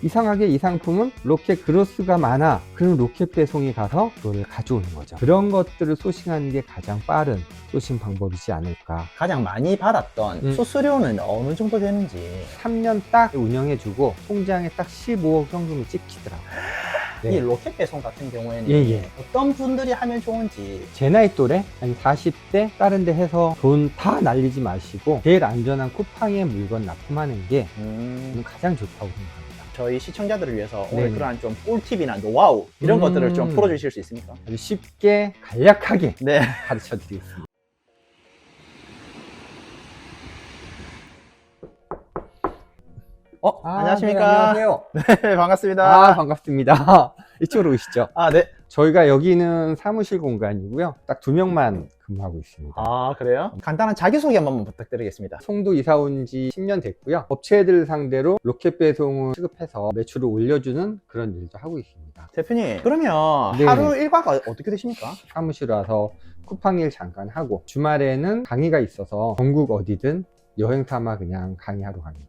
이상하게 이 상품은 로켓 그로스가 많아. 그럼 로켓 배송이 가서 그걸 가져오는 거죠. 그런 것들을 소싱하는 게 가장 빠른 소싱 방법이지 않을까. 가장 많이 받았던 수수료는 어느 정도 되는지. 3년 딱 운영해주고 통장에 딱 15억 현금이 찍히더라고요. 네. 이 로켓 배송 같은 경우에는 예. 어떤 분들이 하면 좋은지. 제 나이 또래 한 40대 다른 데 해서 돈 다 날리지 마시고 제일 안전한 쿠팡에 물건 납품하는 게 저는 가장 좋다고 생각합니다. 저희 시청자들을 위해서 네네. 오늘 그러한 좀 꿀팁이나 노하우 이런 것들을 좀 풀어주실 수 있습니까? 아주 쉽게 간략하게 네. 가르쳐 드리겠습니다. 안녕하십니까? 네, 안녕하세요. 네, 반갑습니다. 반갑습니다. 이쪽으로 오시죠. 네. 저희가 여기는 사무실 공간이고요. 딱 2명만 근무하고 있습니다. 그래요? 간단한 자기소개 한 번만 부탁드리겠습니다. 송도 이사 온 지 10년 됐고요. 업체들 상대로 로켓 배송을 취급해서 매출을 올려주는 그런 일도 하고 있습니다. 대표님, 그러면 네. 하루 일과가 어떻게 되십니까? 사무실 와서 쿠팡 일 잠깐 하고 주말에는 강의가 있어서 전국 어디든 여행 삼아 그냥 강의하러 갑니다.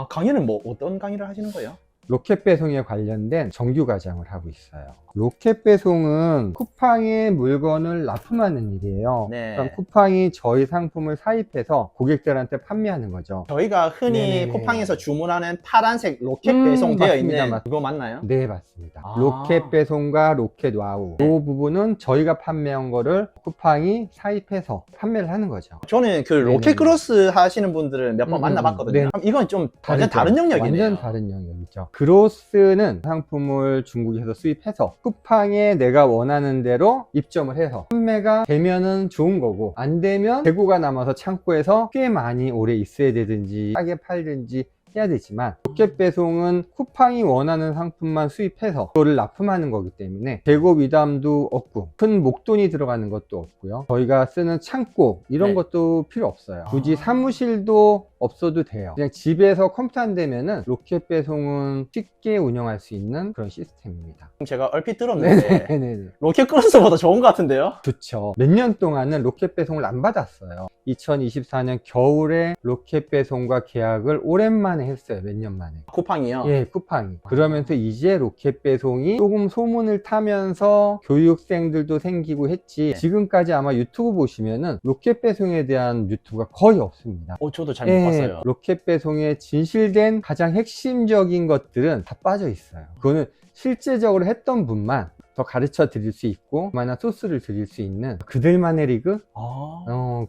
강의는 뭐 어떤 강의를 하시는 거예요? 로켓 배송에 관련된 정규 과정을 하고 있어요. 로켓 배송은 쿠팡에 물건을 납품하는 일이에요. 네. 그럼 쿠팡이 저희 상품을 사입해서 고객들한테 판매하는 거죠. 저희가 흔히 네네. 쿠팡에서 주문하는 파란색 로켓 배송되어 맞습니다. 있는 맞습니다. 그거 맞나요? 네, 맞습니다. 로켓 배송과 로켓 와우. 이 부분은 저희가 판매한 거를 쿠팡이 사입해서 판매를 하는 거죠. 저는 그 네네. 로켓 크로스 하시는 분들을 몇 번 만나봤거든요. 네. 그럼 이건 좀 완전 다른 영역이네요. 완전 다른 영역이죠. 그로스는 상품을 중국에서 수입해서 쿠팡에 내가 원하는 대로 입점을 해서 판매가 되면은 좋은 거고 안 되면 재고가 남아서 창고에서 꽤 많이 오래 있어야 되든지 싸게 팔든지 해야 되지만 로켓 배송은 쿠팡이 원하는 상품만 수입해서 그거를 납품하는 거기 때문에 재고 미담도 없고 큰 목돈이 들어가는 것도 없고요. 저희가 쓰는 창고 이런 네. 것도 필요 없어요. 굳이 사무실도 없어도 돼요. 그냥 집에서 컴퓨터 안 되면은 로켓 배송은 쉽게 운영할 수 있는 그런 시스템입니다. 제가 얼핏 들었는데 네네네. 로켓 크로스보다 좋은 것 같은데요? 좋죠. 몇 년 동안은 로켓 배송을 안 받았어요. 2024년 겨울에 로켓 배송과 계약을 오랜만에 했어요. 몇 년 만에. 쿠팡이요? 예, 쿠팡이. 그러면서 이제 로켓 배송이 조금 소문을 타면서 교육생들도 생기고 했지. 지금까지 아마 유튜브 보시면은 로켓 배송에 대한 유튜브가 거의 없습니다. 저도 잘 못 봤어요. 로켓 배송에 진실된 가장 핵심적인 것들은 다 빠져 있어요. 그거는 실제적으로 했던 분만 더 가르쳐 드릴 수 있고 얼마나 소스를 드릴 수 있는 그들만의 리그?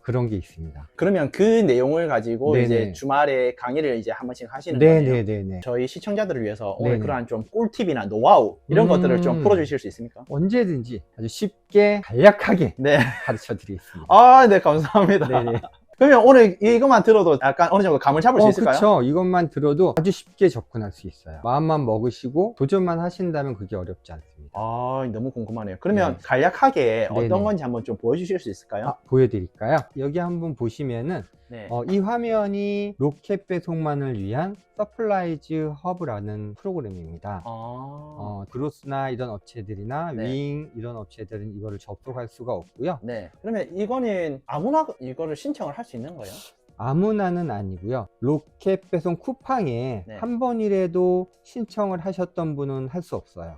그런 게 있습니다. 그러면 그 내용을 가지고 네네. 이제 주말에 강의를 이제 한 번씩 하시는 거예요? 네네네네. 저희 시청자들을 위해서 오늘 네네. 그러한 좀 꿀팁이나 노하우 이런 것들을 좀 풀어주실 수 있습니까? 언제든지 아주 쉽게 간략하게 네. 가르쳐 드리겠습니다. 네, 감사합니다. 네네. 그러면 오늘 이것만 들어도 약간 어느 정도 감을 잡을 수 있을까요? 그렇죠. 이것만 들어도 아주 쉽게 접근할 수 있어요. 마음만 먹으시고 도전만 하신다면 그게 어렵지 않습니다. 너무 궁금하네요. 그러면 네. 간략하게 어떤 네네. 건지 한번 좀 보여주실 수 있을까요? 보여드릴까요? 여기 한번 보시면은 네. 이 화면이 로켓 배송만을 위한 서플라이즈 허브라는 프로그램입니다. 그로스나 이런 업체들이나 네. 윙 이런 업체들은 이거를 접속할 수가 없고요. 네. 그러면 이거는 아무나 이거를 신청을 할 수 있는 거예요? 아무나는 아니고요. 로켓 배송 쿠팡에 네. 한 번이라도 신청을 하셨던 분은 할 수 없어요.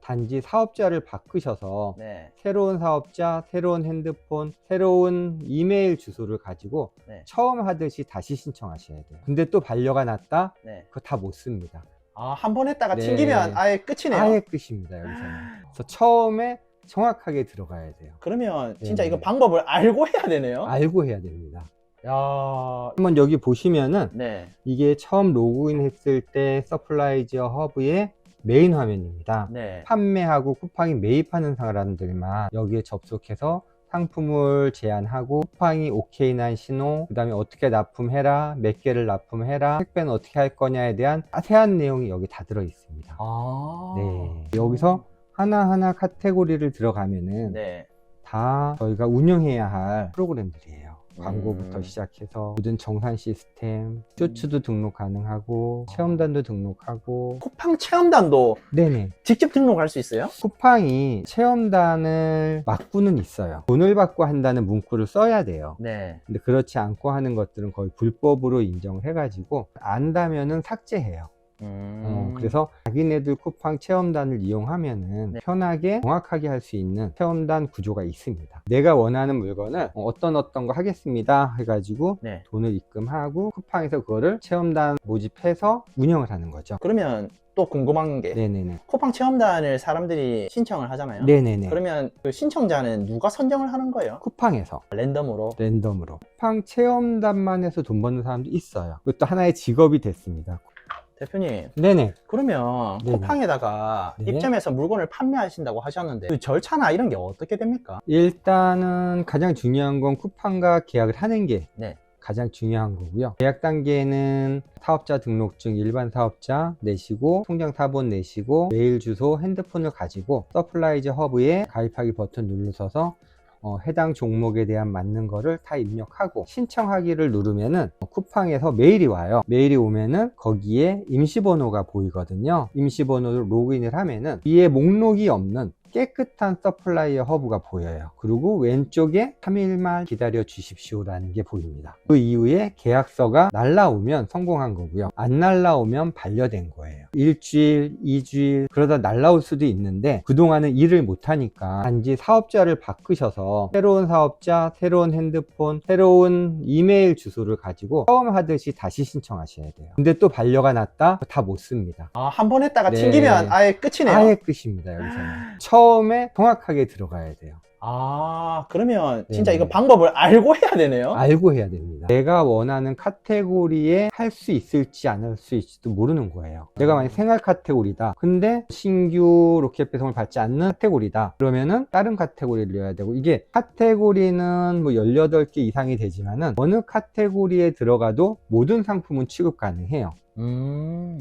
단지 사업자를 바꾸셔서 네. 새로운 사업자, 새로운 핸드폰, 새로운 이메일 주소를 가지고 네. 처음 하듯이 다시 신청하셔야 돼요. 근데 또 반려가 났다? 네. 그거 다 못 씁니다. 한 번 했다가 네. 튕기면 아예 끝이네요. 아예 끝입니다, 여기서는. 그래서 처음에 정확하게 들어가야 돼요. 그러면 진짜 네. 이거 방법을 알고 해야 되네요. 알고 해야 됩니다. 야. 한번 여기 보시면은 네. 이게 처음 로그인 했을 때 서플라이즈 허브의 메인 화면입니다. 네. 판매하고 쿠팡이 매입하는 사람들만 여기에 접속해서 상품을 제안하고 쿠팡이 오케이 난 신호, 그 다음에 어떻게 납품해라, 몇 개를 납품해라, 택배는 어떻게 할 거냐에 대한 자세한 내용이 여기 다 들어 있습니다. 네. 여기서 하나하나 카테고리를 들어가면은 네. 다 저희가 운영해야 할 프로그램들이에요. 광고부터 시작해서 모든 정산 시스템, 쇼츠도 등록 가능하고 체험단도 등록하고. 쿠팡 체험단도 네네. 직접 등록할 수 있어요? 쿠팡이 체험단을 막고는 있어요. 돈을 받고 한다는 문구를 써야 돼요. 네. 근데 그렇지 않고 하는 것들은 거의 불법으로 인정을 해가지고 안다면은 삭제해요. 그래서 자기네들 쿠팡 체험단을 이용하면은 네. 편하게 정확하게 할 수 있는 체험단 구조가 있습니다. 내가 원하는 물건을 어떤 거 하겠습니다 해가지고 네. 돈을 입금하고 쿠팡에서 그거를 체험단 모집해서 운영을 하는 거죠. 그러면 또 궁금한 게 네네네. 쿠팡 체험단을 사람들이 신청을 하잖아요. 네네네. 그러면 그 신청자는 누가 선정을 하는 거예요? 쿠팡에서 랜덤으로? 랜덤으로 쿠팡 체험단만 해서 돈 버는 사람도 있어요. 그것도 하나의 직업이 됐습니다. 대표님, 네네. 그러면 네네. 쿠팡에다가 네. 입점해서 물건을 판매하신다고 하셨는데 그 절차나 이런 게 어떻게 됩니까? 일단은 가장 중요한 건 쿠팡과 계약을 하는 게 네. 가장 중요한 거고요. 계약 단계는 사업자 등록증 일반 사업자 내시고 통장 사본 내시고 메일 주소 핸드폰을 가지고 서플라이즈 허브에 가입하기 버튼 누르셔서 해당 종목에 대한 맞는 거를 다 입력하고 신청하기를 누르면은 쿠팡에서 메일이 와요. 메일이 오면은 거기에 임시번호가 보이거든요. 임시번호를 로그인을 하면은 위에 목록이 없는 깨끗한 서플라이어 허브가 보여요. 그리고 왼쪽에 3일만 기다려 주십시오라는 게 보입니다. 그 이후에 계약서가 날라오면 성공한 거고요. 안 날라오면 반려된 거예요. 일주일, 2주일 그러다 날라올 수도 있는데 그동안은 일을 못하니까 단지 사업자를 바꾸셔서 새로운 사업자, 새로운 핸드폰, 새로운 이메일 주소를 가지고 처음 하듯이 다시 신청하셔야 돼요. 근데 또 반려가 났다? 다 못 씁니다. 아, 한 번 했다가 네. 튕기면 아예 끝이네요. 아예 끝입니다. 여기서는 처음에 정확하게 들어가야 돼요. 아, 그러면 진짜 네네. 이거 방법을 알고 해야 되네요. 알고 해야 됩니다. 내가 원하는 카테고리에 할 수 있을지 안 할 수 있을지도 모르는 거예요. 내가 만약 생활 카테고리다. 근데 신규 로켓 배송을 받지 않는 카테고리다. 그러면은 다른 카테고리를 넣어야 되고, 이게 카테고리는 뭐 18개 이상이 되지만은 어느 카테고리에 들어가도 모든 상품은 취급 가능해요.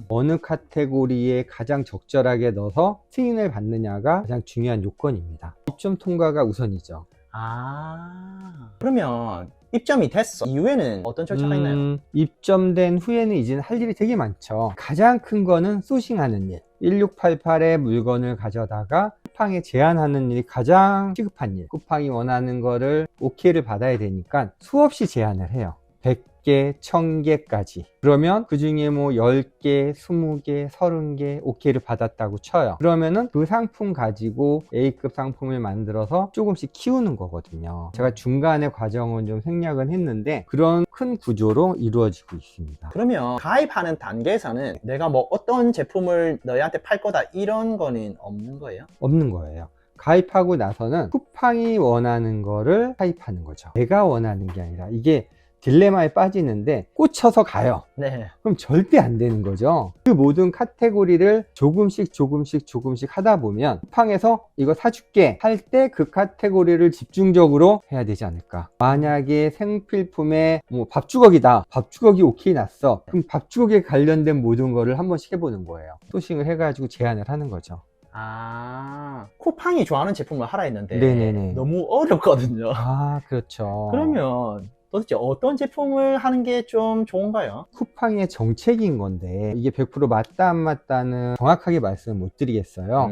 어느 카테고리에 가장 적절하게 넣어서 승인을 받느냐가 가장 중요한 요건입니다. 입점 통과가 우선이죠. 아, 그러면 입점이 됐어. 이후에는 어떤 절차가 있나요? 입점된 후에는 이제는 할 일이 되게 많죠. 가장 큰 거는 소싱하는 일. 1688에 물건을 가져다가 쿠팡에 제안하는 일이 가장 시급한 일. 쿠팡이 원하는 거를 오케이를 받아야 되니까 수없이 제안을 해요. 100개, 1000개까지. 그러면 그 중에 뭐 10개, 20개, 30개 오케이를 받았다고 쳐요. 그러면은 그 상품 가지고 A급 상품을 만들어서 조금씩 키우는 거거든요. 제가 중간에 과정은 좀 생략은 했는데 그런 큰 구조로 이루어지고 있습니다. 그러면 가입하는 단계에서는 내가 뭐 어떤 제품을 너희한테 팔 거다 이런 거는 없는 거예요? 없는 거예요. 가입하고 나서는 쿠팡이 원하는 거를 타입하는 거죠. 내가 원하는 게 아니라 이게 딜레마에 빠지는데 꽂혀서 가요. 네. 그럼 절대 안 되는 거죠. 그 모든 카테고리를 조금씩 하다 보면 쿠팡에서 이거 사줄게 할 때 그 카테고리를 집중적으로 해야 되지 않을까. 만약에 생필품에 뭐 밥주걱이다. 밥주걱이 오케이 났어. 그럼 밥주걱에 관련된 모든 거를 한 번씩 해보는 거예요. 소싱을 해가지고 제안을 하는 거죠. 아, 쿠팡이 좋아하는 제품을 하라 했는데 네네네. 너무 어렵거든요. 아, 그렇죠. 그러면 도대체 어떤 제품을 하는 게 좀 좋은가요? 쿠팡의 정책인 건데 이게 100% 맞다 안 맞다는 정확하게 말씀을 못 드리겠어요.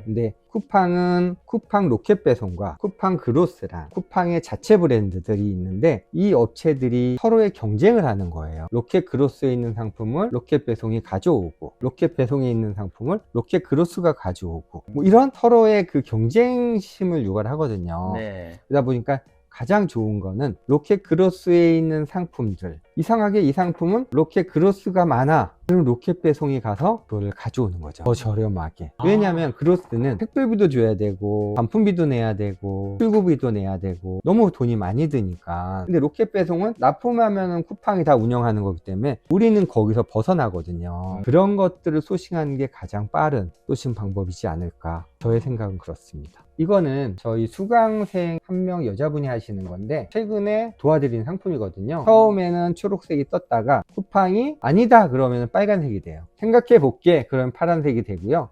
근데 쿠팡은 쿠팡 로켓 배송과 쿠팡 그로스랑 쿠팡의 자체 브랜드들이 있는데 이 업체들이 서로의 경쟁을 하는 거예요. 로켓 그로스에 있는 상품을 로켓 배송이 가져오고 로켓 배송에 있는 상품을 로켓 그로스가 가져오고 뭐 이런 서로의 그 경쟁심을 유발을 하거든요. 네. 그러다 보니까 가장 좋은 거는 로켓 그로스에 있는 상품들, 이상하게 이 상품은 로켓 그로스가 많아. 그럼 로켓 배송이 가서 그걸 가져오는 거죠. 더 저렴하게. 왜냐하면 그로스는 택배비도 줘야 되고 반품비도 내야 되고 출고비도 내야 되고 너무 돈이 많이 드니까. 근데 로켓 배송은 납품하면은 쿠팡이 다 운영하는 거기 때문에 우리는 거기서 벗어나거든요. 그런 것들을 소싱하는 게 가장 빠른 소싱 방법이지 않을까. 저의 생각은 그렇습니다. 이거는 저희 수강생 한 명 여자분이 하시는 건데 최근에 도와드린 상품이거든요. 처음에는 초록색이 떴다가 쿠팡이 아니다 그러면 빨간색이 돼요. 생각해 볼게 그러면 파란색이 되고요.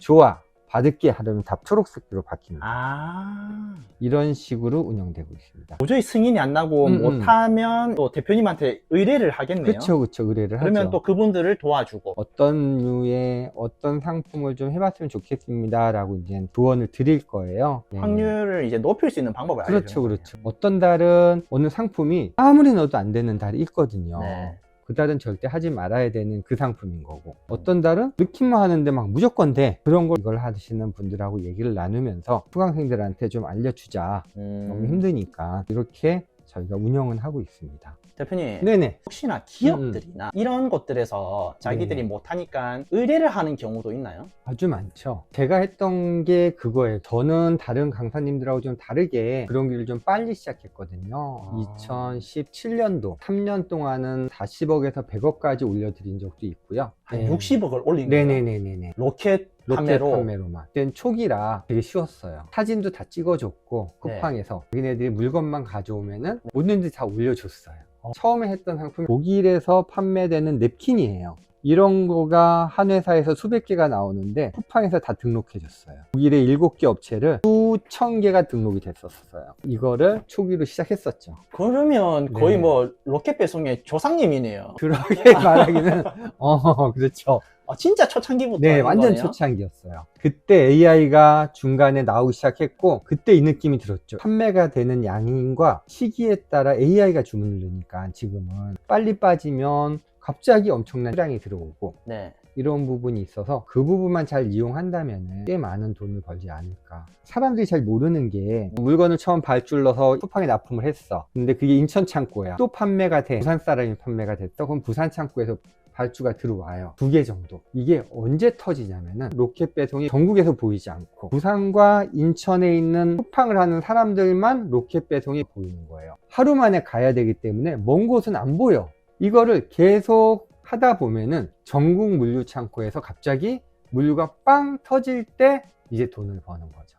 좋아 받을게 하려면 다 초록색으로 바뀝니다. 아, 이런 식으로 운영되고 있습니다. 도저히 승인이 안 나고 못하면 또 대표님한테 의뢰를 하겠네요. 그렇죠, 의뢰를 그러면 하죠. 또 그분들을 도와주고 어떤 류의 어떤 상품을 좀 해봤으면 좋겠습니다 라고 이제 조언을 드릴 거예요. 네. 확률을 이제 높일 수 있는 방법을 그렇죠, 알려주는 그렇죠. 어떤 달은 어느 상품이 아무리 넣어도 안 되는 달이 있거든요. 네. 그 달은 절대 하지 말아야 되는 그 상품인 거고, 어떤 달은 느낌만 하는데 막 무조건 돼. 그런 걸 이걸 하시는 분들하고 얘기를 나누면서 수강생들한테 좀 알려주자. 너무 힘드니까 이렇게 저희가 운영은 하고 있습니다. 대표님, 네네. 혹시나 기업들이나 이런 곳들에서 자기들이 네. 못하니까 의뢰를 하는 경우도 있나요? 아주 많죠. 제가 했던 게 그거예요. 저는 다른 강사님들하고 좀 다르게 그런 길을 좀 빨리 시작했거든요. 2017년도 3년 동안은 40억에서 100억까지 올려드린 적도 있고요. 한 네. 60억을 올린 거예요? 네네네네네. 로켓 로켓 판매로? 판매로만. 그땐 초기라 되게 쉬웠어요. 사진도 다 찍어줬고 쿠팡에서 자기네들이 물건만 가져오면은 뭐든지 다 올려줬어요. 처음에 했던 상품이 독일에서 판매되는 냅킨이에요. 이런 거가 한 회사에서 수백 개가 나오는데 쿠팡에서 다 등록해줬어요. 독일의 7개 업체를 수천 개가 등록이 됐었어요. 이거를 초기로 시작했었죠. 그러면 거의 네. 뭐 로켓 배송의 조상님이네요. 그렇게 말하기는 그렇죠. 진짜 초창기부터 네, 하는 완전 거네요? 초창기였어요. 그때 AI가 중간에 나오기 시작했고, 그때 이 느낌이 들었죠. 판매가 되는 양인과 시기에 따라 AI가 주문을 넣으니까 지금은 빨리 빠지면 갑자기 엄청난 수량이 들어오고, 네. 이런 부분이 있어서 그 부분만 잘 이용한다면 꽤 많은 돈을 벌지 않을까. 사람들이 잘 모르는 게, 물건을 처음 발주를넣어서 쿠팡에 납품을 했어. 근데 그게 인천 창고야. 또 판매가 돼. 부산 사람이 판매가 됐어. 그럼 부산 창고에서 발주가 들어와요. 2개 정도. 이게 언제 터지냐면은 로켓 배송이 전국에서 보이지 않고 부산과 인천에 있는 쿠팡을 하는 사람들만 로켓 배송이 보이는 거예요. 하루 만에 가야 되기 때문에 먼 곳은 안 보여. 이거를 계속 하다 보면은 전국 물류 창고에서 갑자기 물류가 빵 터질 때 이제 돈을 버는 거죠.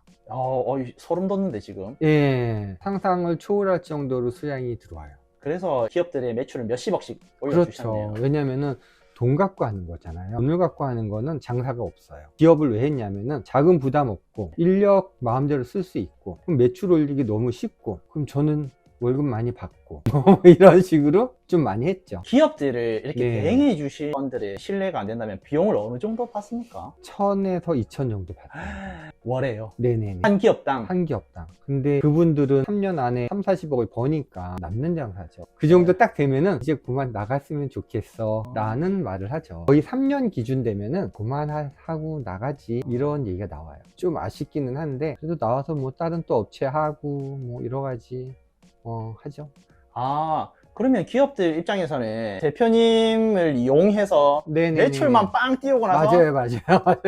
소름 돋는데 지금. 예, 상상을 초월할 정도로 수량이 들어와요. 그래서 기업들의 매출을 몇십억씩 올려주셨네요. 그렇죠. 왜냐면은 돈 갖고 하는 거잖아요. 돈을 갖고 하는 거는 장사가 없어요. 기업을 왜 했냐면은 자금 부담 없고 인력 마음대로 쓸 수 있고, 그럼 매출 올리기 너무 쉽고, 그럼 저는 월급 많이 받고 이런 식으로 좀 많이 했죠. 기업들을 이렇게 네. 대행해 주신 분들의 신뢰가 안 된다면 비용을 어느 정도 받습니까? 1000에서 2000 정도 받아요. 월에요. 네네네. 한 기업당. 한 기업당. 근데 그분들은 3년 안에 3, 40억을 버니까 남는 장사죠. 그 정도 딱 되면은 이제 그만 나갔으면 좋겠어 라는 말을 하죠. 거의 3년 기준 되면은 그만하고 나가지, 이런 얘기가 나와요. 좀 아쉽기는 한데 그래도 나와서 뭐 다른 또 업체 하고 뭐 여러 가지 하죠. 그러면 기업들 입장에서는 대표님을 이용해서 네네네. 매출만 빵 띄우고 나서 맞아요.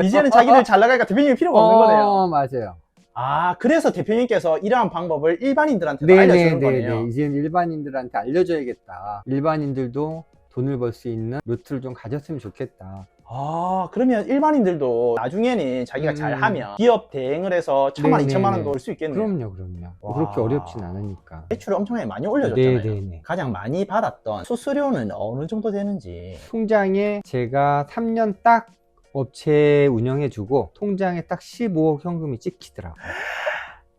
이제는 자기들 잘 나가니까 대표님이 필요가 없는 거네요. 맞아요. 그래서 대표님께서 이러한 방법을 일반인들한테도 알려주는 거네요. 이제는 일반인들한테 알려줘야겠다. 일반인들도 돈을 벌 수 있는 루트를 좀 가졌으면 좋겠다. 그러면 일반인들도 나중에는 자기가 잘하면 기업 대행을 해서 1000만, 2000만 원도 올 수 있겠네요. 그럼요. 그렇게 어렵진 않으니까. 매출을 엄청나게 많이 올려줬잖아요. 네네네. 가장 많이 받았던 수수료는 어느 정도 되는지. 통장에 제가 3년 딱 업체 운영해주고 통장에 딱 15억 현금이 찍히더라고요.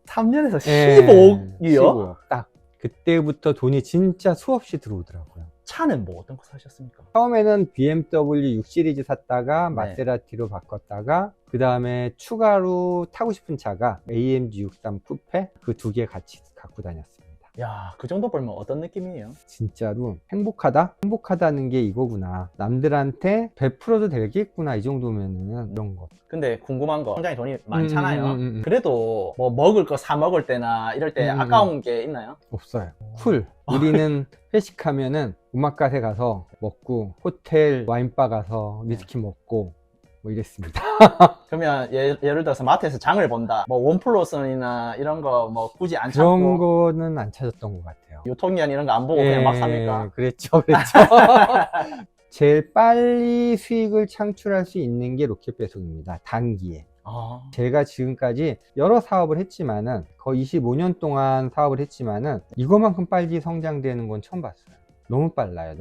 3년에서 15억이요? 15억 딱. 그때부터 돈이 진짜 수없이 들어오더라고요. 차는 뭐 어떤 거 사셨습니까? 처음에는 BMW 6 시리즈 샀다가 네. 마세라티로 바꿨다가, 그 다음에 추가로 타고 싶은 차가 AMG 63 쿠페, 그 2개 같이 갖고 다녔습니다. 야, 그 정도 벌면 어떤 느낌이에요? 진짜로 행복하다는 게 이거구나, 남들한테 베풀어도 되겠구나, 이 정도면은. 이런 거. 근데 궁금한 거, 통장에 돈이 많잖아요. 음. 그래도 뭐 먹을 거 사 먹을 때나 이럴 때 아까운 게 있나요? 없어요. 쿨. 우리는 회식하면은 오마카세 가서 먹고, 호텔 와인바 가서 위스키 먹고 뭐 이랬습니다. 그러면 예를 들어서 마트에서 장을 본다, 뭐 원플러스나 이런 거 뭐 굳이 안 그런 찾고 거는 안 찾았던 것 같아요. 유통기한 이런 거 안 보고 그냥 막 삽니까? 그랬죠. 제일 빨리 수익을 창출할 수 있는 게 로켓 배송입니다. 단기에. 제가 지금까지 여러 사업을 했지만은, 거의 25년 동안 사업을 했지만은 이거만큼 빨리 성장되는 건 처음 봤어요. 너무 빨라요.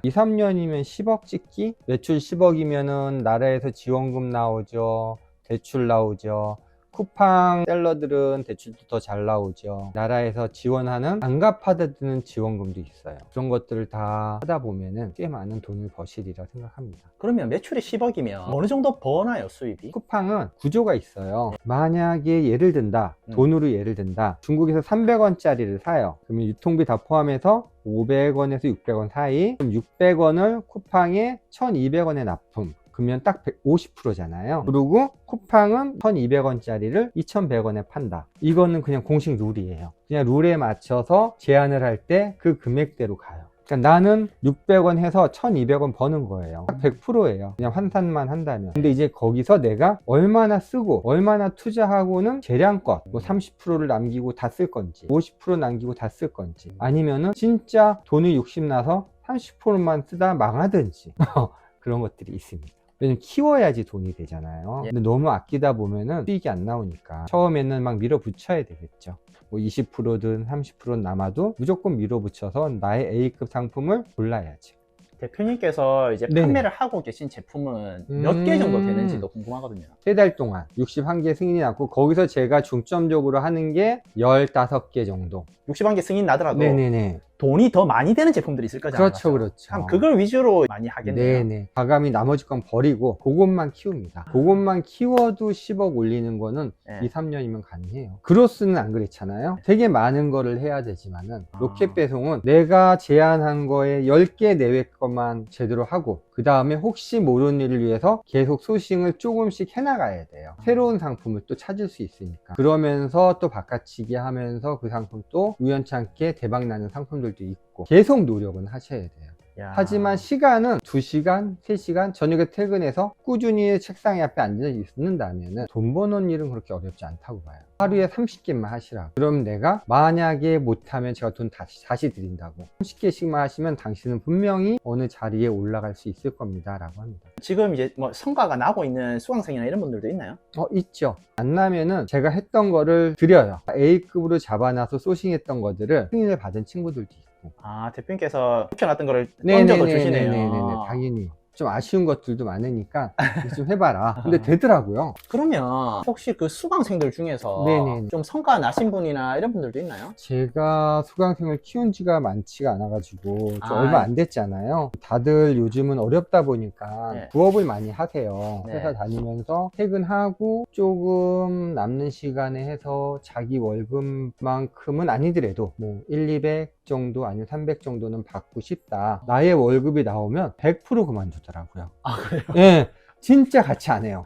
2, 3년이면 10억 찍기? 매출 10억이면은 나라에서 지원금 나오죠. 대출 나오죠. 쿠팡 셀러들은 대출도 더 잘 나오죠. 나라에서 지원하는 안 갚아드는 지원금도 있어요. 그런 것들을 다 하다 보면은 꽤 많은 돈을 버시리라 생각합니다. 그러면 매출이 10억이면 어느 정도 버나요, 수입이? 쿠팡은 구조가 있어요. 만약에 예를 든다, 돈으로 예를 든다, 중국에서 300원짜리를 사요. 그러면 유통비 다 포함해서 500원에서 600원 사이, 그럼 600원을 쿠팡에 1200원에 납품. 그러면 딱 50%잖아요. 그리고 쿠팡은 1200원짜리를 2100원에 판다. 이거는 그냥 공식 룰이에요. 그냥 룰에 맞춰서 제한을 할 때 그 금액대로 가요. 그러니까 나는 600원 해서 1200원 버는 거예요. 딱 100%예요. 그냥 환산만 한다면. 근데 이제 거기서 내가 얼마나 쓰고 얼마나 투자하고는 재량껏 뭐 30%를 남기고 다 쓸 건지 50% 남기고 다 쓸 건지 아니면은 진짜 돈이 욕심나서 30%만 쓰다 망하든지 그런 것들이 있습니다. 왜냐면 키워야지 돈이 되잖아요. 근데 너무 아끼다 보면은 수익이 안 나오니까 처음에는 막 밀어붙여야 되겠죠. 뭐 20%든 30%는 남아도 무조건 밀어붙여서 나의 A급 상품을 골라야지. 대표님께서 이제 네. 판매를 하고 계신 제품은 몇 개 정도 되는지도 궁금하거든요. 3달 동안 61개 승인이 났고 거기서 제가 중점적으로 하는 게 15개 정도. 60만 개 승인 나더라도 네네네. 돈이 더 많이 되는 제품들이 있을 거잖아요. 그렇죠, 맞죠? 그렇죠. 그럼 그걸 위주로 많이 하겠네요. 네네. 과감히 나머지 건 버리고 그것만 키웁니다. 그것만 키워도 10억 올리는 거는 네. 2, 3년이면 가능해요. 그로스는 안 그렇잖아요. 되게 많은 거를 해야 되지만은 로켓 배송은 내가 제안한 거에 10개 내외 것만 제대로 하고 그 다음에 혹시 모르는 일을 위해서 계속 소싱을 조금씩 해나가야 돼요. 새로운 상품을 또 찾을 수 있으니까. 그러면서 또 바깥치기 하면서 그 상품 또 우연찮게 대박나는 상품들도 있고 계속 노력은 하셔야 돼요. 야. 하지만 시간은 2시간, 3시간 저녁에 퇴근해서 꾸준히 책상 앞에 앉아 있는다면 돈 버는 일은 그렇게 어렵지 않다고 봐요. 하루에 30개만 하시라고. 그럼 내가 만약에 못하면 제가 돈 다시 드린다고. 30개씩만 하시면 당신은 분명히 어느 자리에 올라갈 수 있을 겁니다 라고 합니다. 지금 이제 뭐 성과가 나고 있는 수강생이나 이런 분들도 있나요? 있죠. 안 나면은 제가 했던 거를 드려요. A급으로 잡아놔서 소싱했던 것들을 승인을 받은 친구들도 있고. 아, 대표님께서 묵혀놨던 거를 던져서 주시네요. 네네네. 당연히. 좀 아쉬운 것들도 많으니까 좀 해봐라. 근데 되더라고요. 그러면 혹시 그 수강생들 중에서 네네네. 좀 성과 나신 분이나 이런 분들도 있나요? 제가 수강생을 키운 지가 많지가 않아가지고 좀 얼마 안 됐잖아요. 다들 요즘은 어렵다 보니까 네. 부업을 많이 하세요. 네. 회사 다니면서 퇴근하고 조금 남는 시간에 해서 자기 월급만큼은 아니더라도 뭐 1, 200 정도 아니면 300 정도는 받고 싶다. 나의 월급이 나오면 100% 그만두더라고요. 아, 그래요? 예, 진짜 같이 안 해요.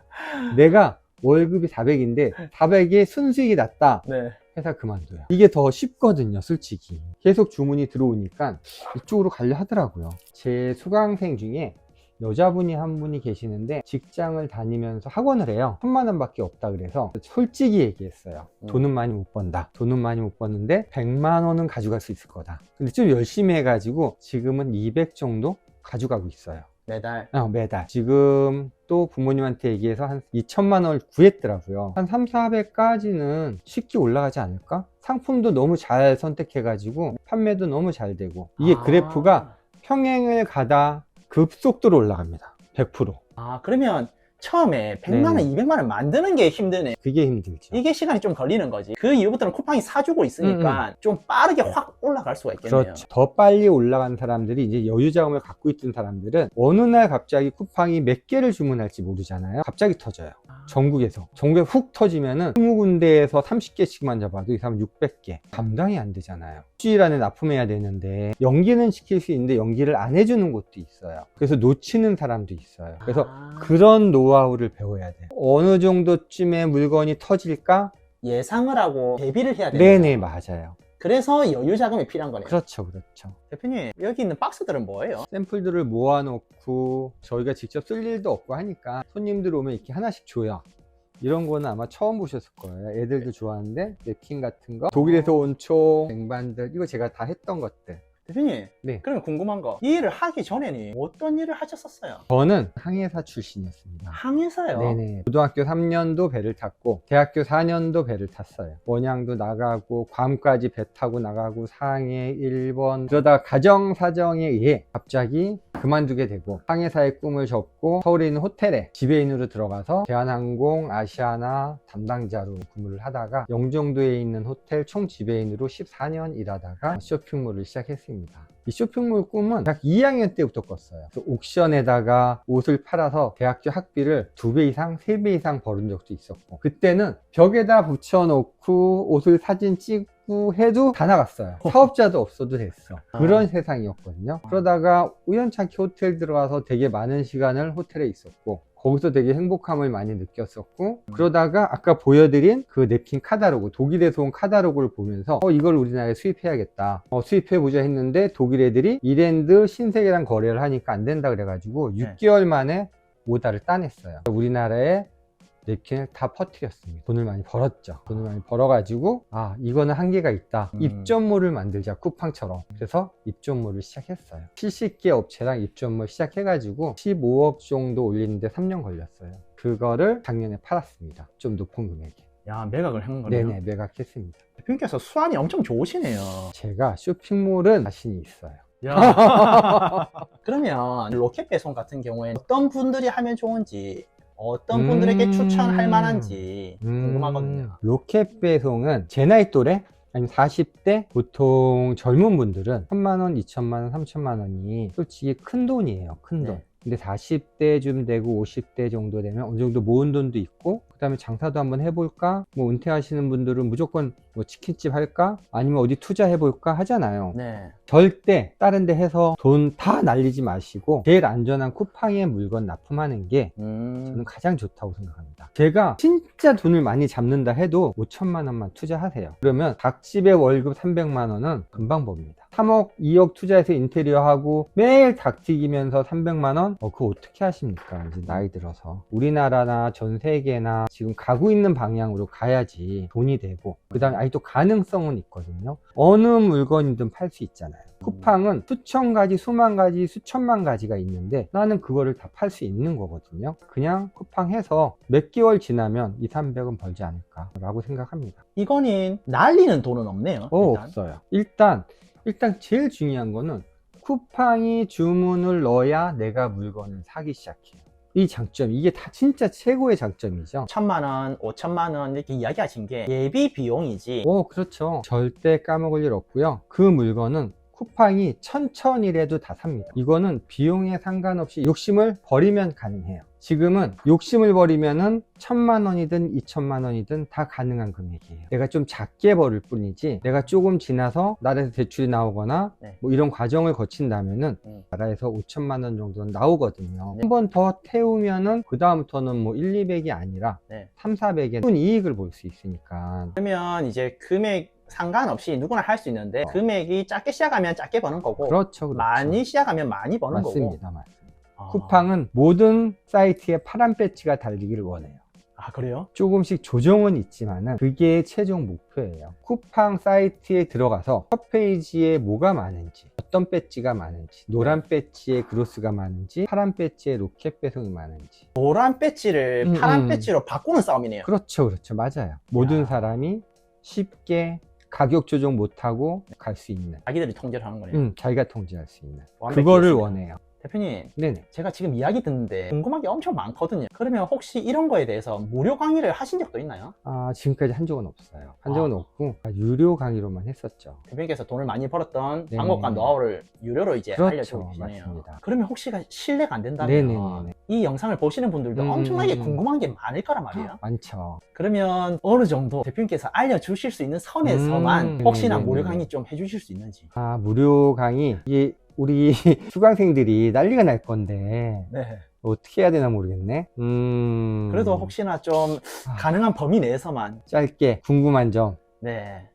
내가 월급이 400인데 400에 순수익이 났다. 네. 회사 그만둬요. 이게 더 쉽거든요, 솔직히. 계속 주문이 들어오니까 이쪽으로 가려 하더라고요. 제 수강생 중에 여자분이 한 분이 계시는데 직장을 다니면서 학원을 해요. 1000만 원밖에 없다 그래서 솔직히 얘기했어요. 돈은 많이 못 번다. 돈은 많이 못 버는데 100만 원은 가져갈 수 있을 거다. 근데 좀 열심히 해가지고 지금은 200 정도 가져가고 있어요. 매달. 매달. 지금 또 부모님한테 얘기해서 한 2천만 원을 구했더라고요. 한 3, 400까지는 쉽게 올라가지 않을까? 상품도 너무 잘 선택해가지고 판매도 너무 잘 되고 이게 그래프가 평행을 가다 급속도로 올라갑니다. 100%. 아, 그러면 처음에 100만 원, 네. 200만 원 만드는 게 힘드네. 그게 힘들죠. 이게 시간이 좀 걸리는 거지. 그 이후부터는 쿠팡이 사주고 있으니까 좀 빠르게 확 올라갈 수가 있겠네요. 그렇죠. 더 빨리 올라간 사람들이 이제 여유 자금을 갖고 있던 사람들은 어느 날 갑자기 쿠팡이 몇 개를 주문할지 모르잖아요. 갑자기 터져요. 전국에서 훅 터지면은 20군데에서 30개씩만 잡아도 이 사람 600개 감당이 안 되잖아요. 일주일 안에 납품해야 되는데 연기는 시킬 수 있는데 연기를 안 해주는 곳도 있어요. 그래서 놓치는 사람도 있어요. 그래서 그런 노하우를 배워야 돼요. 어느 정도쯤에 물건이 터질까? 예상을 하고 대비를 해야 돼요. 네네, 맞아요. 그래서 여유 자금이 필요한 거네요. 그렇죠, 그렇죠. 대표님, 여기 있는 박스들은 뭐예요? 샘플들을 모아놓고 저희가 직접 쓸 일도 없고 하니까 손님들 오면 이렇게 하나씩 줘요. 이런 거는 아마 처음 보셨을 거예요. 애들도 좋아하는데 냅킨 같은 거, 독일에서 온 총, 쟁반들, 이거 제가 다 했던 것들. 대표님, 네. 그러면 궁금한 거, 이 일을 하기 전에는 어떤 일을 하셨었어요? 저는 항해사 출신이었습니다. 항해사요? 네네. 고등학교 3년도 배를 탔고 대학교 4년도 배를 탔어요. 원양도 나가고 괌까지 배 타고 나가고 상해, 일본, 그러다가 가정 사정에 의해 갑자기 그만두게 되고 항해사의 꿈을 접고 서울에 있는 호텔에 지배인으로 들어가서 대한항공 아시아나 담당자로 근무를 하다가 영종도에 있는 호텔 총 지배인으로 14년 일하다가 쇼핑몰을 시작했습니다. 이 쇼핑몰 꿈은 대학 2학년 때부터 꿨어요. 그래서 옥션에다가 옷을 팔아서 대학교 학비를 2배 이상, 3배 이상 벌은 적도 있었고, 그때는 벽에다 붙여놓고 옷을 사진 찍고 해도 다 나갔어요. 사업자도 없어도 됐어. 그런 세상이었거든요. 그러다가 우연찮게 호텔 들어가서 되게 많은 시간을 호텔에 있었고, 거기서 되게 행복함을 많이 느꼈었고, 그러다가 아까 보여드린 그 냅킨 카탈로그, 독일에서 온 카탈로그를 보면서 이걸 우리나라에 수입해야겠다, 수입해보자 했는데 독일 애들이 이랜드 신세계랑 거래를 하니까 안 된다 그래가지고 6개월 만에 오다를 따냈어요. 우리나라에 냅킨을 다 퍼뜨렸습니다. 돈을 많이 벌었죠. 돈을 많이 벌어가지고 이거는 한계가 있다. 입점몰을 만들자, 쿠팡처럼. 그래서 입점몰을 시작했어요. 70개 업체랑 입점몰 시작해가지고 15억 정도 올리는데 3년 걸렸어요. 그거를 작년에 팔았습니다. 좀 높은 금액에. 야, 매각을 한 거네요. 네네, 매각했습니다. 대표님께서 수완이 엄청 좋으시네요. 제가 쇼핑몰은 자신이 있어요. 야. 그러면 로켓 배송 같은 경우에는 어떤 분들이 하면 좋은지, 어떤 분들에게 추천할 만한지 궁금하거든요. 로켓 배송은 제 나이 또래? 아니면 40대? 보통 젊은 분들은 1,000,000원, 2,000,000원, 3,000,000 원이 솔직히 큰 돈이에요. 큰 돈. 네. 근데 40대쯤 되고 50대 정도 되면 어느 정도 모은 돈도 있고, 그 다음에 장사도 한번 해볼까? 뭐 은퇴하시는 분들은 무조건 뭐 치킨집 할까? 아니면 어디 투자해볼까? 하잖아요. 네. 절대 다른 데 해서 돈 다 날리지 마시고 제일 안전한 쿠팡에 물건 납품하는 게 저는 가장 좋다고 생각합니다. 제가 진짜 돈을 많이 잡는다 해도 5천만 원만 투자하세요. 그러면 각 집의 월급 300만 원은 금방 법니다. 3억, 2억 투자해서 인테리어 하고 매일 닭 튀기면서 300만 원? 그거 어떻게 하십니까? 이제 나이 들어서. 우리나라나 전 세계나 지금 가고 있는 방향으로 가야지 돈이 되고, 그 다음에 아직도 가능성은 있거든요. 어느 물건이든 팔 수 있잖아요. 쿠팡은 수천 가지, 수만 가지, 수천만 가지가 있는데 나는 그거를 다 팔 수 있는 거거든요. 그냥 쿠팡 해서 몇 개월 지나면 2, 300은 벌지 않을까 라고 생각합니다. 이거는 날리는 돈은 없네요. 일단. 없어요. 일단 제일 중요한 거는 쿠팡이 주문을 넣어야 내가 물건을 사기 시작해요. 이 장점, 이게 다 진짜 최고의 장점이죠. 1,000만 원, 5천만 원 이렇게 이야기하신 게 예비 비용이지. 그렇죠. 절대 까먹을 일 없고요. 그 물건은 쿠팡이 천천히라도 다 삽니다. 이거는 비용에 상관없이 욕심을 버리면 가능해요. 지금은 욕심을 버리면은 1,000만 원이든 2,000만 원이든 다 가능한 금액이에요. 내가 좀 작게 벌을 뿐이지, 내가 조금 지나서 나라에서 대출이 나오거나 뭐 이런 과정을 거친다면은 나라에서 5천만 원 정도는 나오거든요. 한 번 더 태우면은 그 다음부터는 뭐 1, 200이 아니라 3, 400의 큰 이익을 볼 수 있으니까. 그러면 이제 금액 상관없이 누구나 할 수 있는데 금액이 작게 시작하면 작게 버는 거고, 그렇죠. 많이 시작하면 많이 버는 거고. 맞습니다. 쿠팡은 모든 사이트에 파란 배지가 달리기를 원해요. 그래요? 조금씩 조정은 있지만은 그게 최종 목표예요. 쿠팡 사이트에 들어가서 첫 페이지에 뭐가 많은지, 어떤 배지가 많은지, 노란 배지에 그로스가 많은지, 파란 배지에 로켓 배송이 많은지. 노란 배지를 파란 배지로 바꾸는 싸움이네요. 그렇죠. 모든 모든 사람이 쉽게 가격 조정 못하고 갈 수 있는, 자기들이 통제를 하는 거네요. 자기가 통제할 수 있는 완벽히 그거를 있습니다. 원해요. 대표님, 네네. 제가 지금 이야기 듣는데 궁금한 게 엄청 많거든요. 그러면 혹시 이런 거에 대해서 무료 강의를 하신 적도 있나요? 지금까지 한 적은 없어요. 한 적은 없고 유료 강의로만 했었죠. 대표님께서 돈을 많이 벌었던 네네. 방법과 노하우를 유료로 이제 그렇죠. 알려주고 계시네요. 맞습니다. 그러면 혹시 실례가 안 된다면 네네네. 이 영상을 보시는 분들도 엄청나게 궁금한 게 많을 거란 말이에요. 많죠. 그러면 어느 정도 대표님께서 알려주실 수 있는 선에서만 혹시나 네네네. 무료 강의 좀 해주실 수 있는지. 무료 강의, 이게 우리 수강생들이 난리가 날 건데 네. 어떻게 해야 되나 모르겠네. 그래도 혹시나 좀 가능한 범위 내에서만. 짧게 궁금한 점. 네.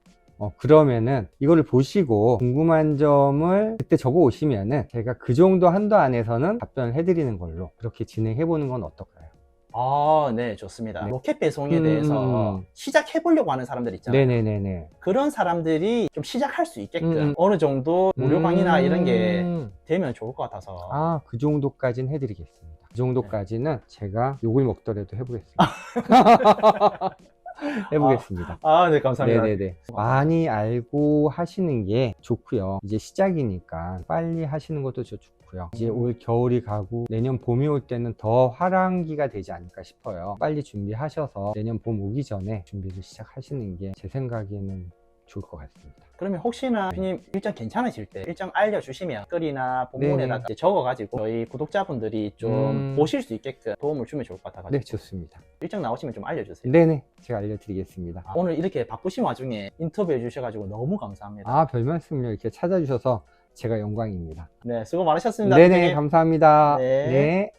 그러면은 이거를 보시고 궁금한 점을 그때 적어 오시면은 제가 그 정도 한도 안에서는 답변을 해드리는 걸로 그렇게 진행해 보는 건 어떨까요? 네, 좋습니다. 로켓 배송에 대해서 시작해보려고 하는 사람들 있잖아요. 네네네네. 그런 사람들이 좀 시작할 수 있게끔 어느 정도 무료 강의나 이런 게 되면 좋을 것 같아서. 그 정도까지는 해드리겠습니다. 그 정도까지는 제가 욕을 먹더라도 해보겠습니다. 해보겠습니다. 네, 감사합니다. 네네네. 많이 알고 하시는 게 좋고요. 이제 시작이니까 빨리 하시는 것도 좋고요. 않고요. 이제 올 겨울이 가고 내년 봄이 올 때는 더 화랑기가 되지 않을까 싶어요. 빨리 준비하셔서 내년 봄 오기 전에 준비를 시작하시는 게 제 생각에는 좋을 것 같습니다. 그러면 혹시나 대표님 일정 괜찮으실 때 일정 알려주시면 댓글이나 본문에다가 네네. 이제 적어가지고 저희 구독자분들이 좀 보실 수 있게끔 도움을 주면 좋을 것 같아가지고 네, 좋습니다. 일정 나오시면 좀 알려주세요. 네네, 제가 알려드리겠습니다. 오늘 이렇게 바쁘신 와중에 인터뷰해 주셔가지고 너무 감사합니다. 아, 별 말씀을요. 이렇게 찾아주셔서 제가 영광입니다. 네, 수고 많으셨습니다. 네네, 대표님. 감사합니다. 네. 네.